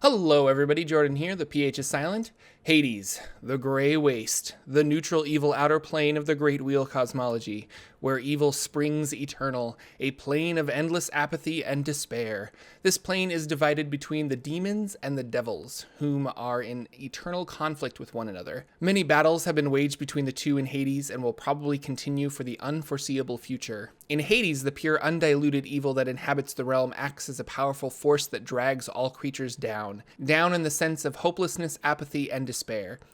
Hello everybody, Jordan here, the PH is silent. Hades, the Grey Waste, the neutral evil outer plane of the Great Wheel cosmology, where evil springs eternal, a plane of endless apathy and despair. This plane is divided between the demons and the devils, whom are in eternal conflict with one another. Many battles have been waged between the two in Hades and will probably continue for the unforeseeable future. In Hades, the pure undiluted evil that inhabits the realm acts as a powerful force that drags all creatures down. Down in the sense of hopelessness, apathy, and despair.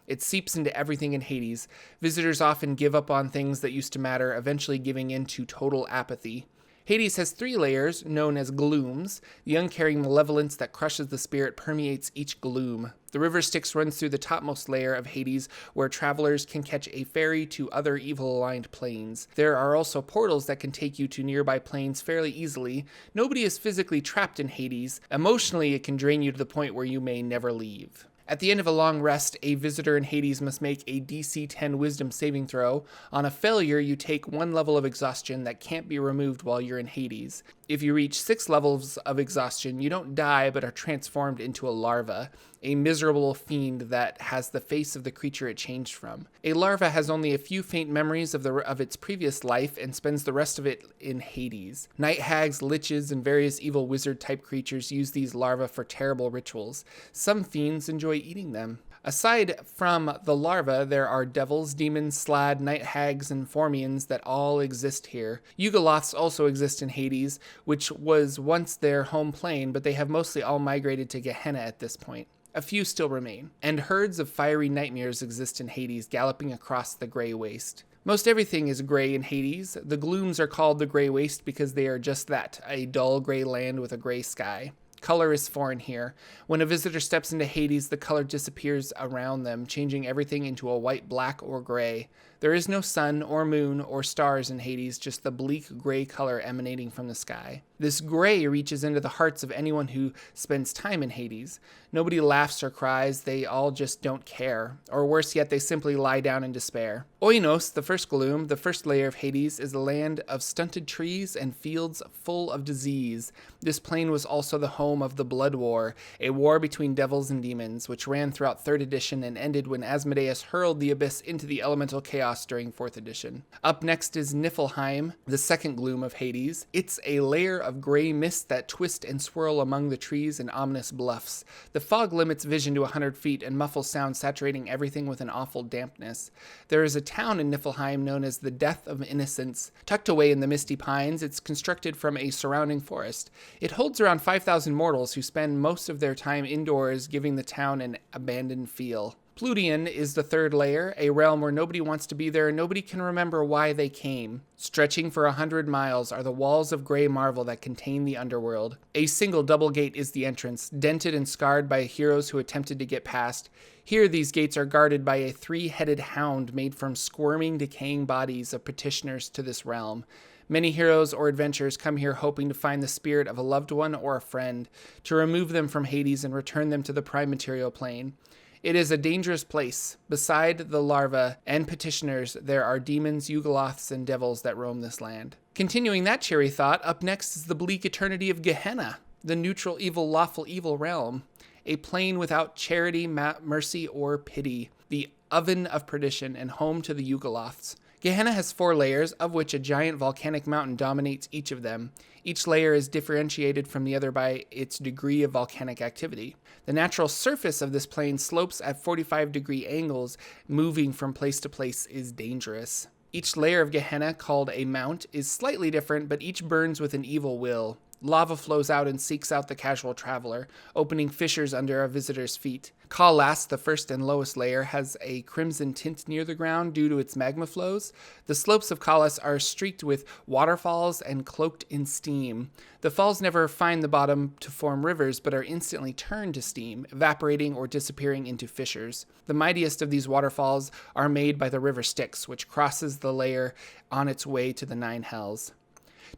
It seeps into everything in Hades. Visitors often give up on things that used to matter, eventually giving in to total apathy. Hades has 3 layers, known as glooms. The uncaring malevolence that crushes the spirit permeates each gloom. The river Styx runs through the topmost layer of Hades, where travelers can catch a ferry to other evil-aligned planes. There are also portals that can take you to nearby planes fairly easily. Nobody is physically trapped in Hades. Emotionally, it can drain you to the point where you may never leave. At the end of a long rest, a visitor in Hades must make a DC 10 wisdom saving throw. On a failure, you take 1 level of exhaustion that can't be removed while you're in Hades. If you reach 6 levels of exhaustion, you don't die but are transformed into a larva, a miserable fiend that has the face of the creature it changed from. A larva has only a few faint memories of its previous life and spends the rest of it in Hades. Night hags, liches, and various evil wizard-type creatures use these larvae for terrible rituals. Some fiends enjoy eating them. Aside from the larvae, there are devils, demons, slad, night hags, and formians that all exist here. Yugoloths also exist in Hades, which was once their home plane, but they have mostly all migrated to Gehenna at this point. A few still remain. And herds of fiery nightmares exist in Hades, galloping across the Grey Waste. Most everything is gray in Hades. The glooms are called the Grey Waste because they are just that, a dull gray land with a gray sky. Color is foreign here. When a visitor steps into Hades, the color disappears around them, changing everything into a white, black, or gray. There is no sun or moon or stars in Hades, just the bleak gray color emanating from the sky. This gray reaches into the hearts of anyone who spends time in Hades. Nobody laughs or cries, they all just don't care. Or worse yet, they simply lie down in despair. Oinos, the first gloom, the first layer of Hades, is a land of stunted trees and fields full of disease. This plane was also the home of the Blood War, a war between devils and demons, which ran throughout 3rd edition and ended when Asmodeus hurled the abyss into the elemental chaos during 4th edition. Up next is Niffleheim, the second gloom of Hades. It's a layer of gray mist that twist and swirl among the trees and ominous bluffs. The fog limits vision to 100 feet and muffles sound, saturating everything with an awful dampness. There is a town in Niffleheim known as the Death of Innocence. Tucked away in the misty pines, it's constructed from a surrounding forest. It holds around 5,000 mortals who spend most of their time indoors, giving the town an abandoned feel. Plution is the 3rd layer, a realm where nobody wants to be there and nobody can remember why they came. Stretching for 100 miles are the walls of gray marble that contain the underworld. A single double gate is the entrance, dented and scarred by heroes who attempted to get past. Here, these gates are guarded by a 3-headed hound made from squirming, decaying bodies of petitioners to this realm. Many heroes or adventurers come here hoping to find the spirit of a loved one or a friend, to remove them from Hades and return them to the prime material plane. It is a dangerous place. Beside the larvae and petitioners, there are demons, Yugoloths, and devils that roam this land. Continuing that cheery thought, up next is the bleak eternity of Gehenna, the neutral evil, lawful evil realm. A plane without charity, mercy, or pity. The oven of perdition and home to the Yugoloths. Gehenna has 4 layers, of which a giant volcanic mountain dominates each of them. Each layer is differentiated from the other by its degree of volcanic activity. The natural surface of this plane slopes at 45-degree angles. Moving from place to place is dangerous. Each layer of Gehenna, called a mount, is slightly different, but each burns with an evil will. Lava flows out and seeks out the casual traveler, opening fissures under a visitor's feet. Kalas, the first and lowest layer, has a crimson tint near the ground due to its magma flows. The slopes of Kalas are streaked with waterfalls and cloaked in steam. The falls never find the bottom to form rivers, but are instantly turned to steam, evaporating or disappearing into fissures. The mightiest of these waterfalls are made by the river Styx, which crosses the layer on its way to the 9 hells.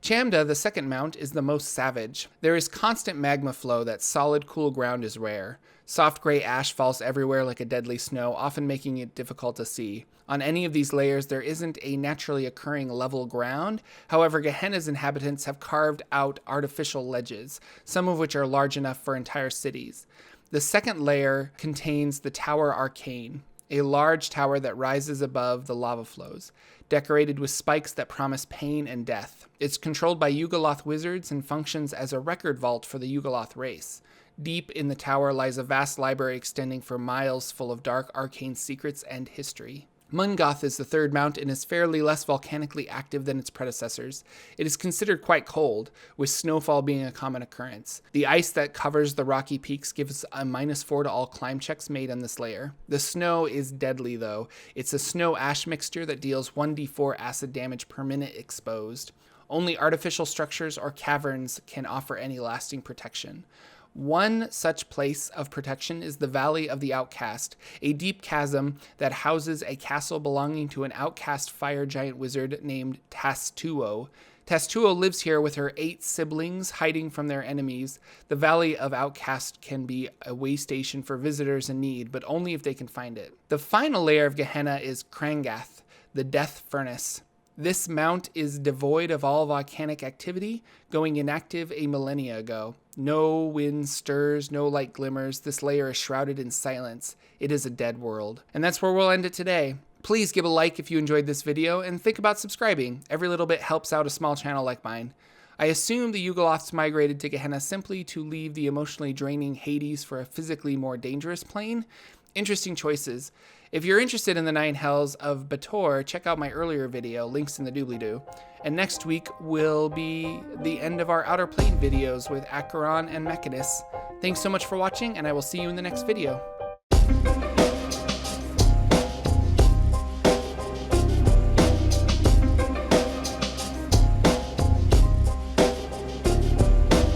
Chamda, the second mount, is the most savage. There is constant magma flow that solid, cool ground is rare. Soft gray ash falls everywhere like a deadly snow, often making it difficult to see. On any of these layers, there isn't a naturally occurring level ground. However, Gehenna's inhabitants have carved out artificial ledges, some of which are large enough for entire cities. The second layer contains the Tower Arcane, a large tower that rises above the lava flows, decorated with spikes that promise pain and death. It's controlled by Yugoloth wizards and functions as a record vault for the Yugoloth race. Deep in the tower lies a vast library extending for miles full of dark arcane secrets and history. Mungoth is the third mount and is fairly less volcanically active than its predecessors. It is considered quite cold, with snowfall being a common occurrence. The ice that covers the rocky peaks gives a -4 to all climb checks made on this layer. The snow is deadly, though. It's a snow-ash mixture that deals 1d4 acid damage per minute exposed. Only artificial structures or caverns can offer any lasting protection. One such place of protection is the Valley of the Outcast, a deep chasm that houses a castle belonging to an outcast fire giant wizard named Tastuo. Tastuo lives here with her 8 siblings, hiding from their enemies. The Valley of Outcast can be a way station for visitors in need, but only if they can find it. The final layer of Gehenna is Krangath, the Death Furnace. This mount is devoid of all volcanic activity, going inactive a millennia ago. No wind stirs, no light glimmers. This layer is shrouded in silence. It is a dead world. And that's where we'll end it today. Please give a like if you enjoyed this video, and think about subscribing. Every little bit helps out a small channel like mine. I assume the Yugoloths migrated to Gehenna simply to leave the emotionally draining Hades for a physically more dangerous plane. Interesting choices. If you're interested in the 9 hells of Bator, check out my earlier video, links in the doobly-doo. And next week will be the end of our Outer Plane videos with Acheron and Mechanus. Thanks so much for watching, and I will see you in the next video.